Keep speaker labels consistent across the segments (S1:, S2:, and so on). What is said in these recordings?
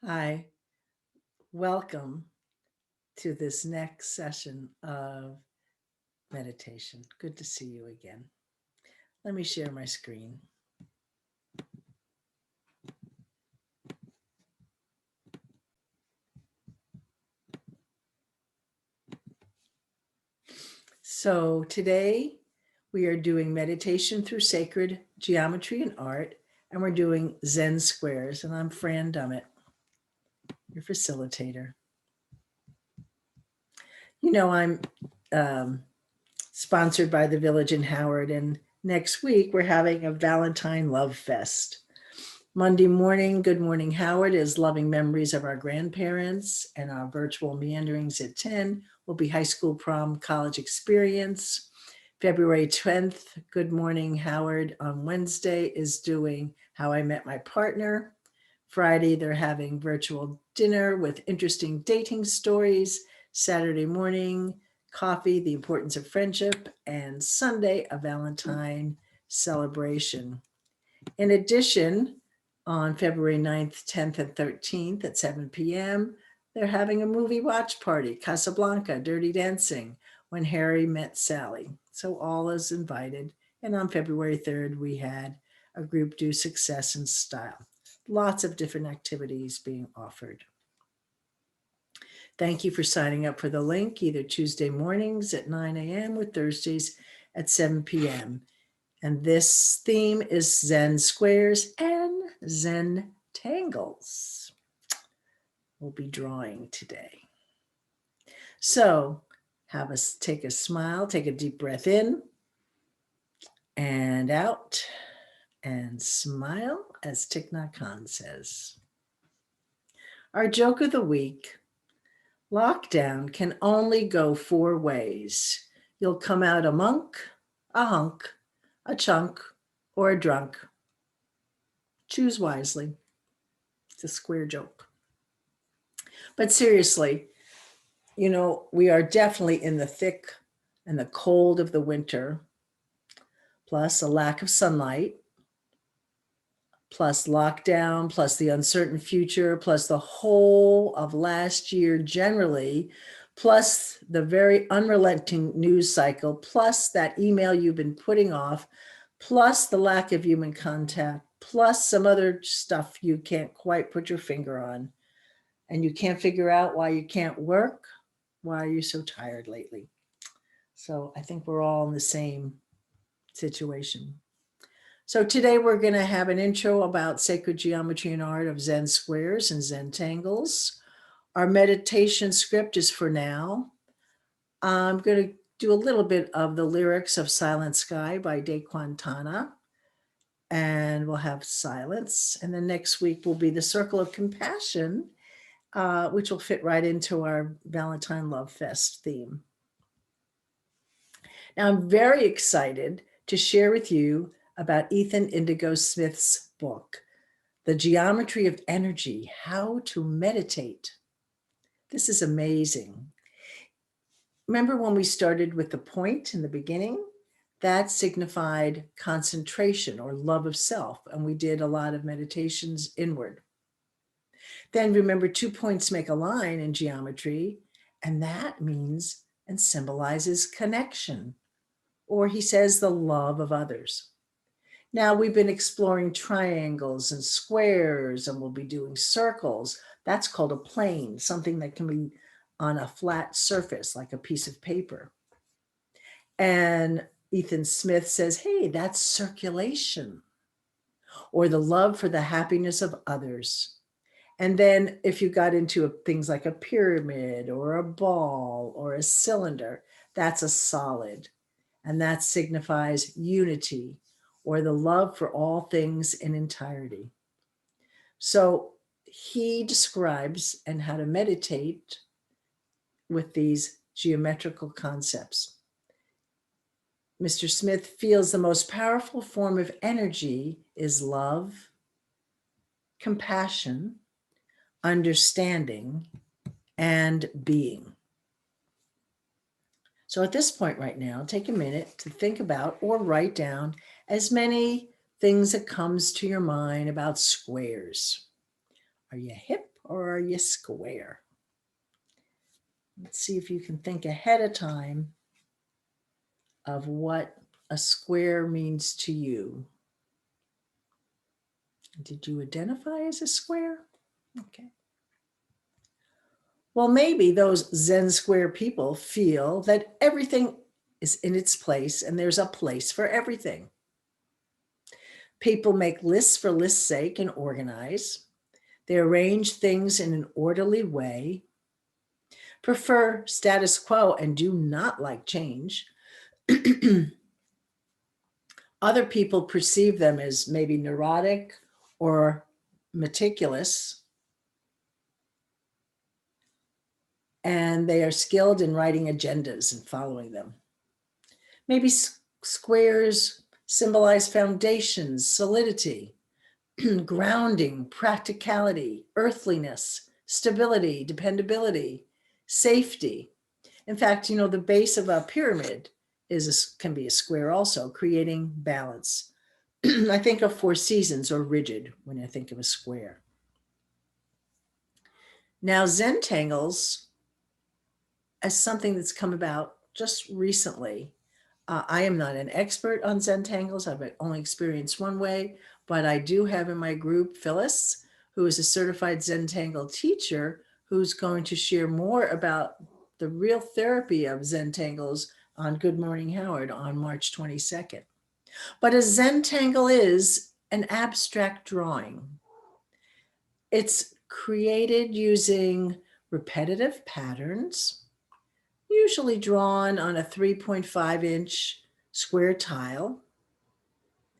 S1: Hi, welcome to this next session of meditation. Good to see you again. Let me share my screen. So, today we are doing meditation through sacred geometry and art, and we're doing Zen squares. And I'm Fran Dummett, your facilitator. I'm um, sponsored by the Village in Howard, and next week we're having a Valentine Love Fest. Monday morning, Good Morning Howard is loving memories of our grandparents, and our virtual meanderings at 10 will be high school prom college experience. February 10th, Good Morning Howard on Wednesday is doing How I Met My Partner. Friday, they're having virtual dinner with interesting dating stories. Saturday morning, coffee, the importance of friendship, and Sunday, a Valentine celebration. In addition, on February 9th, 10th, and 13th at 7 p.m., they're having a movie watch party, Casablanca, Dirty Dancing, When Harry Met Sally. So all is invited. And on February 3rd, we had a group do Success and Style. Lots of different activities being offered. Thank you for signing up for the link, either Tuesday mornings at 9 a.m. or Thursdays at 7 p.m. And this theme is Zen squares and Zentangles. We'll be drawing today. So have us take a smile, take a deep breath in and out, and smile, as Thich Nhat Hanh says. Our joke of the week: lockdown can only go four ways. You'll come out a monk, a hunk, a chunk, or a drunk. Choose wisely. It's a square joke. But seriously, we are definitely in the thick and the cold of the winter, plus a lack of sunlight, plus lockdown, plus the uncertain future, plus the whole of last year generally, plus the very unrelenting news cycle, plus that email you've been putting off, plus the lack of human contact, plus some other stuff you can't quite put your finger on. And you can't figure out why you can't work. Why are you so tired lately? So I think we're all in the same situation. So today we're going to have an intro about sacred geometry and art of Zen squares and Zentangles. Our meditation script is for now. I'm going to do a little bit of the lyrics of Silent Sky by Daiqing Tana, and we'll have silence. And then next week will be the Circle of Compassion, which will fit right into our Valentine Love Fest theme. Now, I'm very excited to share with you about Ethan Indigo Smith's book, The Geometry of Energy: How to Meditate. This is amazing. Remember when we started with the point in the beginning? That signified concentration or love of self, and we did a lot of meditations inward. Then remember, 2 points make a line in geometry, and that means and symbolizes connection, or he says the love of others. Now we've been exploring triangles and squares, and we'll be doing circles. That's called a plane, something that can be on a flat surface like a piece of paper. And Ethan Smith says, hey, that's circulation, or the love for the happiness of others. And then if you got into things like a pyramid or a ball or a cylinder, that's a solid. And that signifies unity, or the love for all things in entirety. So he describes and how to meditate with these geometrical concepts. Mr. Smith feels the most powerful form of energy is love, compassion, understanding, and being. So at this point right now, take a minute to think about or write down as many things that comes to your mind about squares. Are you hip or are you square? Let's see if you can think ahead of time of what a square means to you. Did you identify as a square? Okay. Well, maybe those Zen square people feel that everything is in its place and there's a place for everything. People make lists for lists' sake and organize. They arrange things in an orderly way, prefer status quo and do not like change. Other people perceive them as maybe neurotic or meticulous, and they are skilled in writing agendas and following them. Maybe squares symbolize foundations, solidity, grounding, practicality, earthliness, stability, dependability, safety. In fact, the base of a pyramid can be a square also, creating balance. I think of four seasons or rigid when I think of a square. Now, Zentangles, as something that's come about just recently. I am not an expert on Zentangles. I've only experienced one way, but I do have in my group Phyllis, who is a certified Zentangle teacher, who's going to share more about the real therapy of Zentangles on Good Morning Howard on March 22nd. But a Zentangle is an abstract drawing. It's created using repetitive patterns, usually drawn on a 3.5-inch square tile,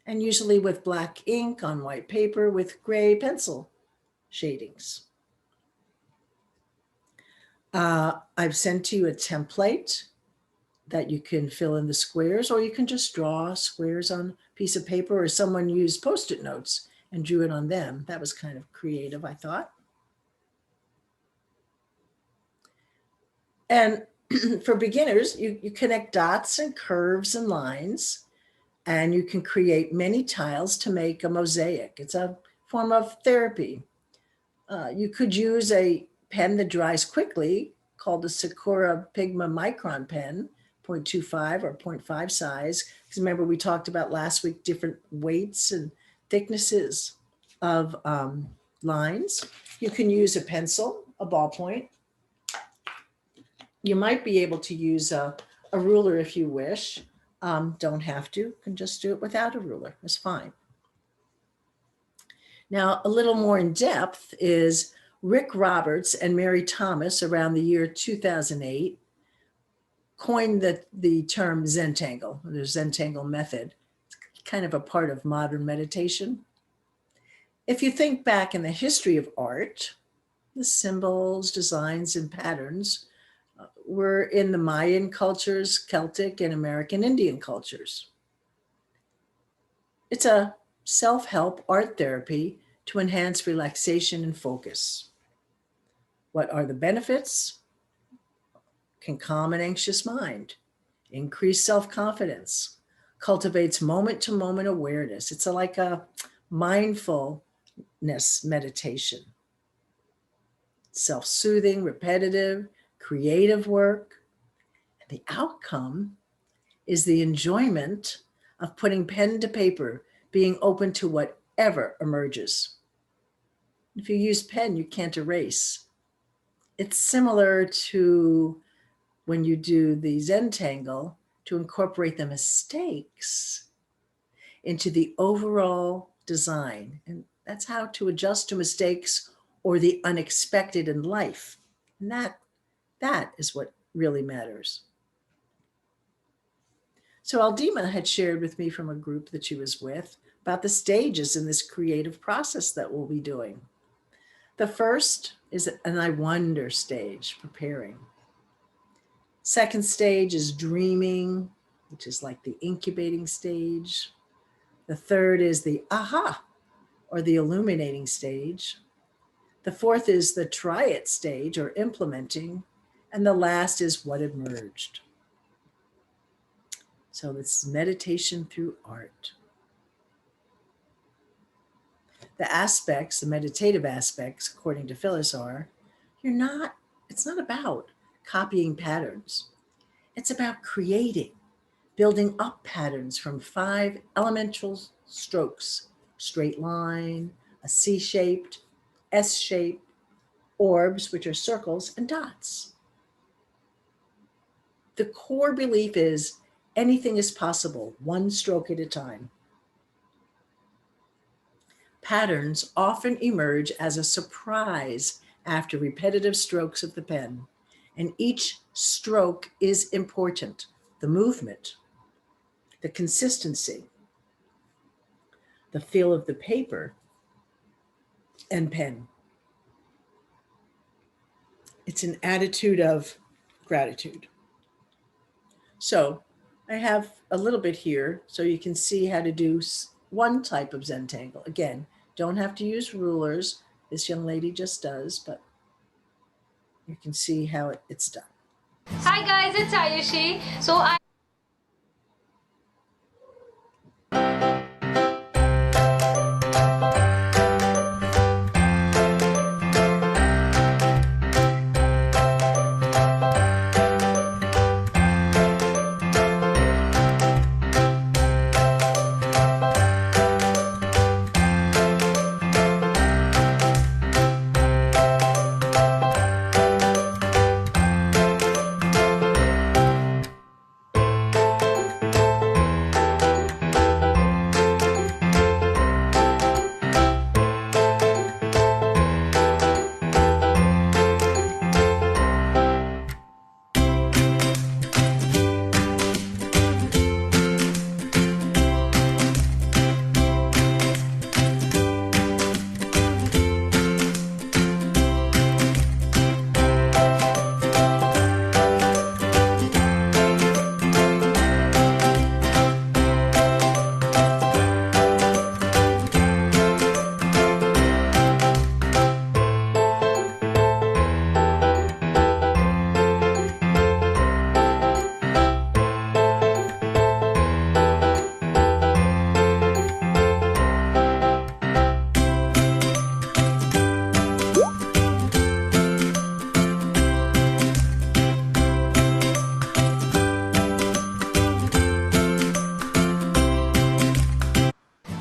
S1: and usually with black ink on white paper with gray pencil shadings. I've sent to you a template that you can fill in the squares, or you can just draw squares on a piece of paper, or someone used Post-it notes and drew it on them. That was kind of creative, I thought. And for beginners, you connect dots and curves and lines, and you can create many tiles to make a mosaic. It's a form of therapy. You could use a pen that dries quickly called a Sakura Pigma Micron pen, 0.25 or 0.5 size. Because remember, we talked about last week different weights and thicknesses of lines. You can use a pencil, a ballpoint. You might be able to use a ruler if you wish. Don't have to, can just do it without a ruler, it's fine. Now, a little more in depth is Rick Roberts and Mary Thomas around the year 2008 coined the term Zentangle, the Zentangle method. It's kind of a part of modern meditation. If you think back in the history of art, the symbols, designs, and patterns were in the Mayan cultures, Celtic, and American Indian cultures. It's a self-help art therapy to enhance relaxation and focus. What are the benefits? Can calm an anxious mind, increase self-confidence, cultivates moment-to-moment awareness. It's like a mindfulness meditation. Self-soothing, repetitive, creative work. And the outcome is the enjoyment of putting pen to paper, being open to whatever emerges. If you use pen, you can't erase. It's similar to when you do the Zentangle, to incorporate the mistakes into the overall design. And that's how to adjust to mistakes or the unexpected in life. And that is what really matters. So Aldima had shared with me from a group that she was with about the stages in this creative process that we'll be doing. The first is an I wonder stage, preparing. Second stage is dreaming, which is like the incubating stage. The third is the aha, or the illuminating stage. The fourth is the try it stage, or implementing. And the last is what emerged. So it's meditation through art. The aspects, the meditative aspects, according to Phyllis, are it's not about copying patterns. It's about creating, building up patterns from 5 elemental strokes: straight line, a C shaped, S shape, orbs, which are circles, and dots. The core belief is anything is possible, one stroke at a time. Patterns often emerge as a surprise after repetitive strokes of the pen, and each stroke is important. The movement, the consistency, the feel of the paper and pen. It's an attitude of gratitude. So I have a little bit here so you can see how to do one type of Zentangle. Again, don't have to use rulers. This young lady just does, but you can see how it's done.
S2: Hi guys, it's Ayushi.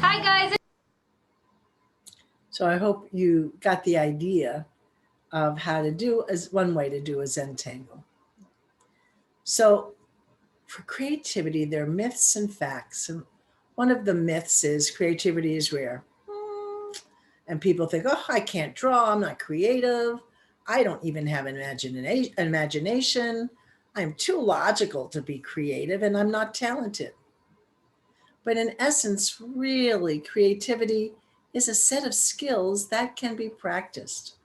S2: Hi guys.
S1: So I hope you got the idea of how to do as one way to do a Zentangle. So for creativity, there are myths and facts. And one of the myths is creativity is rare. And people think, oh, I can't draw. I'm not creative. I don't even have an imagination. I'm too logical to be creative and I'm not talented. But in essence, really, creativity is a set of skills that can be practiced.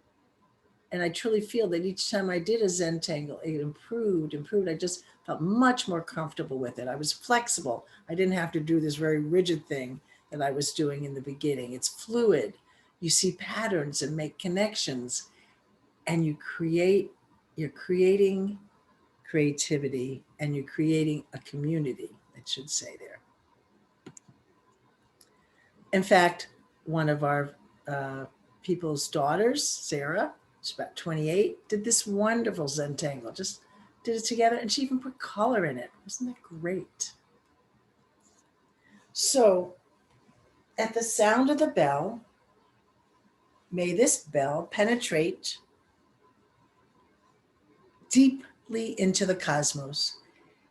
S1: And I truly feel that each time I did a Zentangle, it improved. I just felt much more comfortable with it. I was flexible. I didn't have to do this very rigid thing that I was doing in the beginning. It's fluid. You see patterns and make connections, and you're creating creativity, and you're creating a community, I should say there. In fact, one of our people's daughters, Sarah, she's about 28, did this wonderful Zentangle, just did it together, and she even put color in it. Wasn't that great? So at the sound of the bell, may this bell penetrate deeply into the cosmos.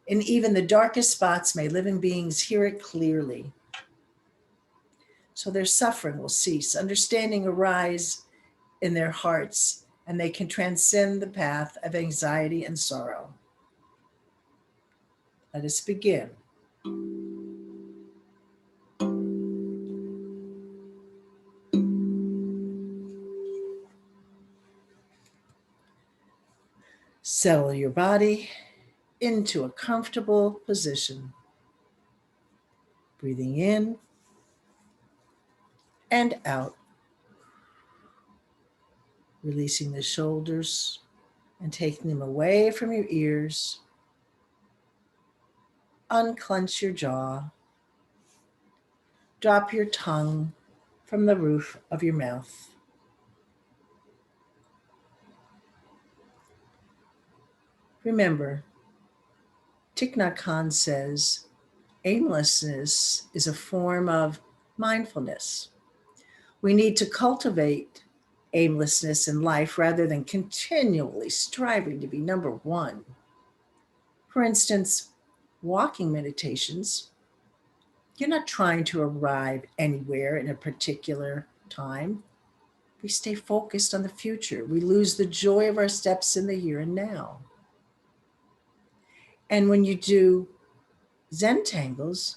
S1: In even the darkest spots, may living beings hear it clearly. So their suffering will cease, understanding arise in their hearts, and they can transcend the path of anxiety and sorrow. Let us begin. Settle your body into a comfortable position. Breathing in and out. Releasing the shoulders and taking them away from your ears. Unclench your jaw. Drop your tongue from the roof of your mouth. Remember, Thich Nhat Hanh says, aimlessness is a form of mindfulness. We need to cultivate aimlessness in life rather than continually striving to be number one. For instance, walking meditations, you're not trying to arrive anywhere in a particular time. We stay focused on the future. We lose the joy of our steps in the here and now. And when you do Zentangles,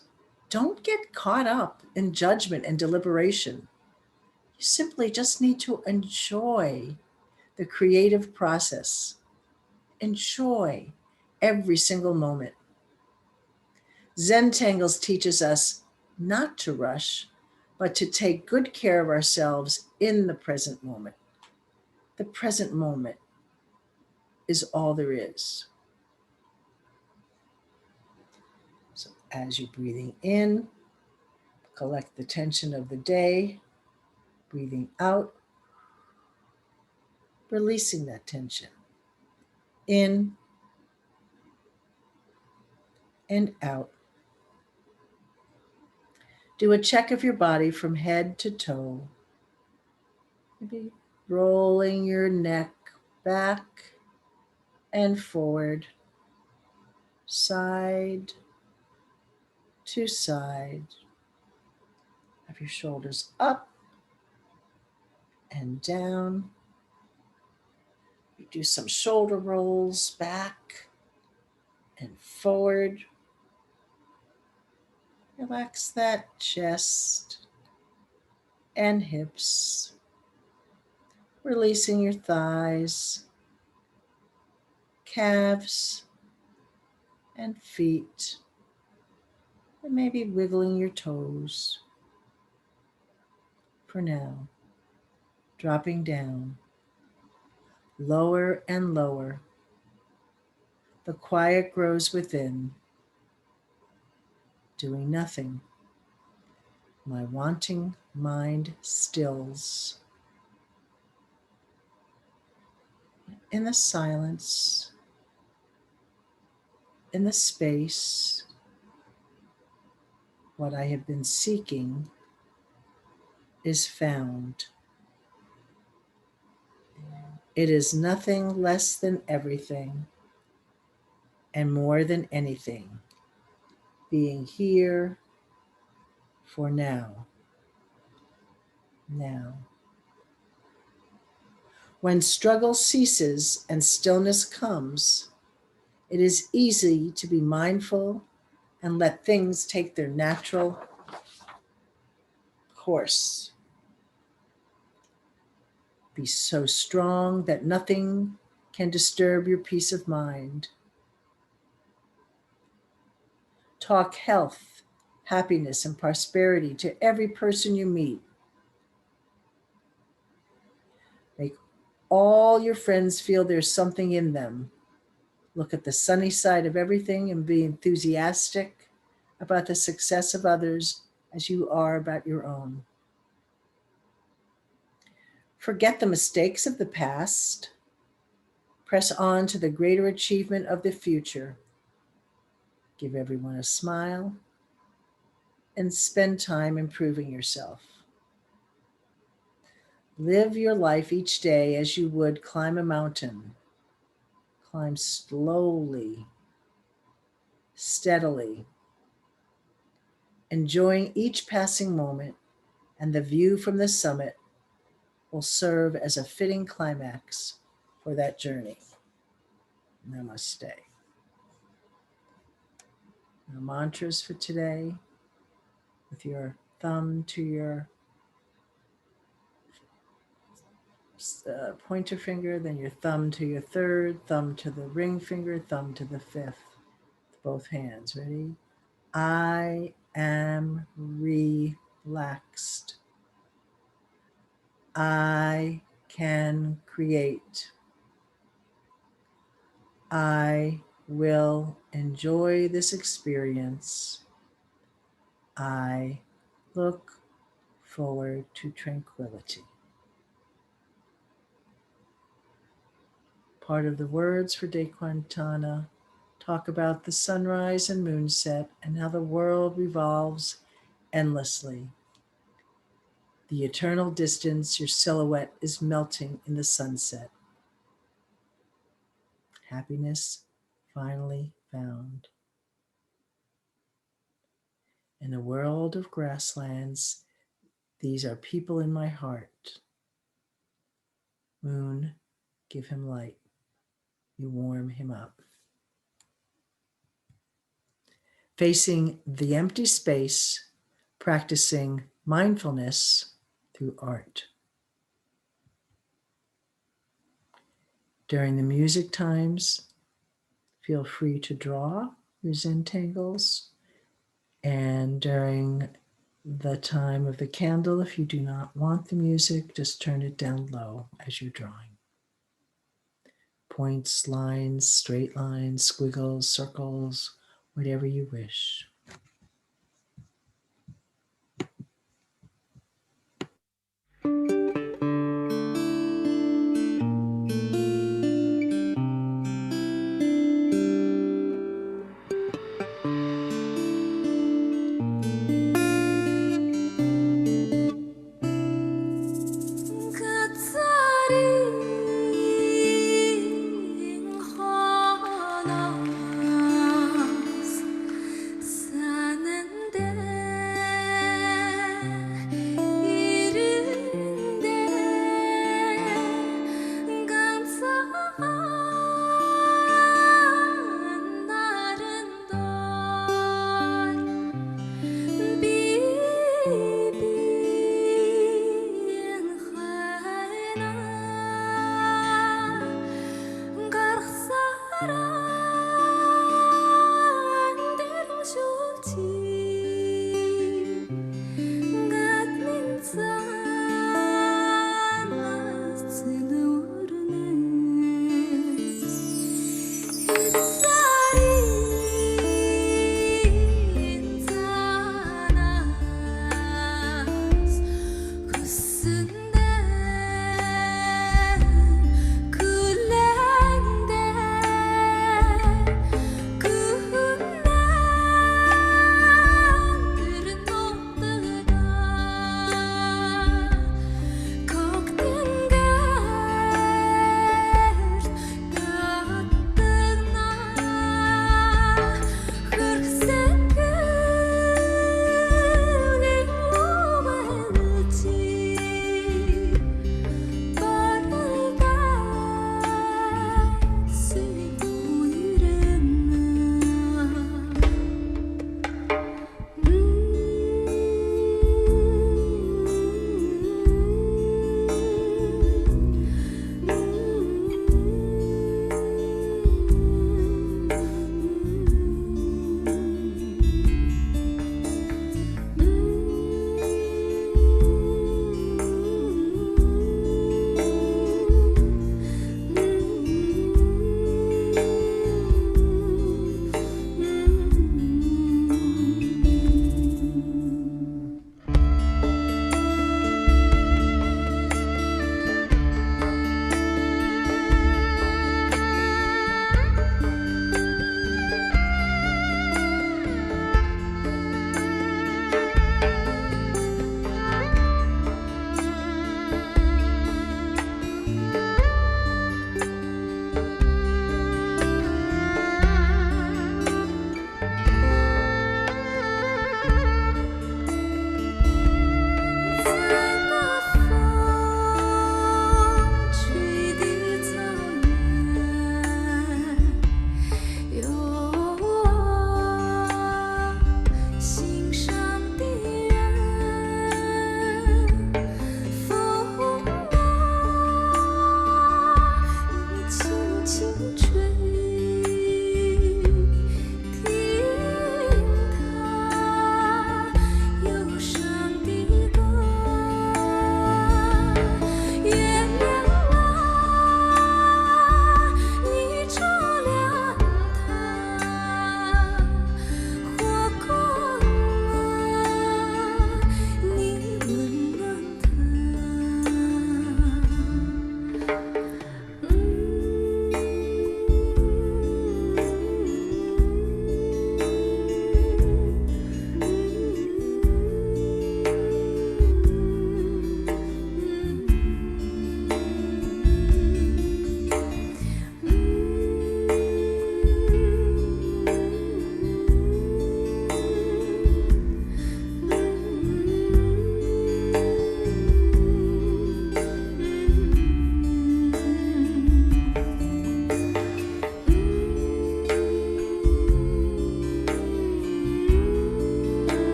S1: don't get caught up in judgment and deliberation. You simply just need to enjoy the creative process. Enjoy every single moment. Zentangles teaches us not to rush, but to take good care of ourselves in the present moment. The present moment is all there is. So as you're breathing in, collect the tension of the day, breathing out, releasing that tension. In and out. Do a check of your body from head to toe. Maybe rolling your neck back and forward, side to side. Have your shoulders up and down. You do some shoulder rolls back and forward. Relax that chest and hips, releasing your thighs, calves, and feet, and maybe wiggling your toes. For now, dropping down, lower and lower. The quiet grows within, doing nothing. My wanting mind stills. In the silence, in the space, what I have been seeking is found. It is nothing less than everything and more than anything, being here for now. Now. When struggle ceases and stillness comes, it is easy to be mindful and let things take their natural course. Be so strong that nothing can disturb your peace of mind. Talk health, happiness, and prosperity to every person you meet. Make all your friends feel there's something in them. Look at the sunny side of everything and be enthusiastic about the success of others as you are about your own. Forget the mistakes of the past. Press on to the greater achievement of the future. Give everyone a smile and spend time improving yourself. Live your life each day as you would climb a mountain. Climb slowly, steadily, enjoying each passing moment, and the view from the summit will serve as a fitting climax for that journey. Namaste. Our mantras for today, with your thumb to your pointer finger, then your thumb to your third, thumb to the ring finger, thumb to the fifth. Both hands. Ready? I am relaxed. I can create. I will enjoy this experience. I look forward to tranquility. Part of the words for Daiqing Tana talk about the sunrise and moonset and how the world revolves endlessly. The eternal distance, your silhouette is melting in the sunset. Happiness finally found. In a world of grasslands, these are people in my heart. Moon, give him light. You warm him up. Facing the empty space, practicing mindfulness through art. During the music times, feel free to draw your Zentangles. And during the time of the candle, if you do not want the music, just turn it down low as you're drawing. Points, lines, straight lines, squiggles, circles, whatever you wish.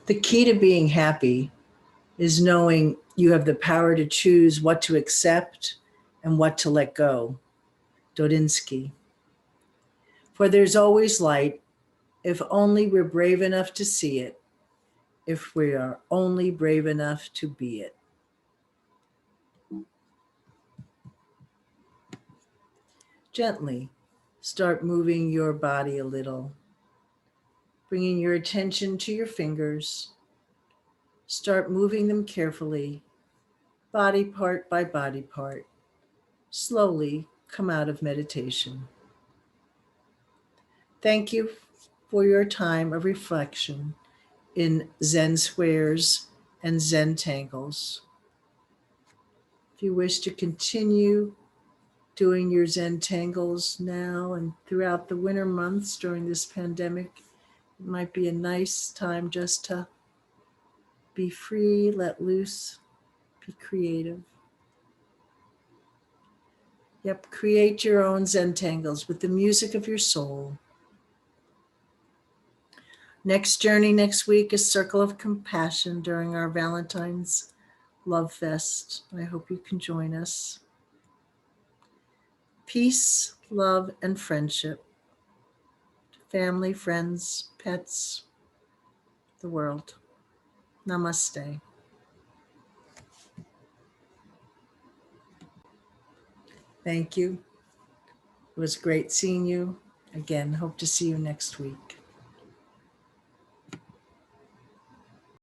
S1: The key to being happy is knowing you have the power to choose what to accept and what to let go. Dodinsky. For there's always light if only we're brave enough to see it, if we are only brave enough to be it. Gently start moving your body a little, bringing your attention to your fingers. Start moving them carefully, body part by body part. Slowly come out of meditation. Thank you for your time of reflection in Zen squares and Zentangles. If you wish to continue doing your Zentangles now and throughout the winter months during this pandemic, it might be a nice time just to be free, let loose, be creative. Yep, create your own Zentangles with the music of your soul. Next journey next week is Circle of Compassion during our Valentine's Love Fest. I hope you can join us. Peace, love, and friendship to family, friends, pets, the world. Namaste. Thank you. It was great seeing you. Again, hope to see you next week.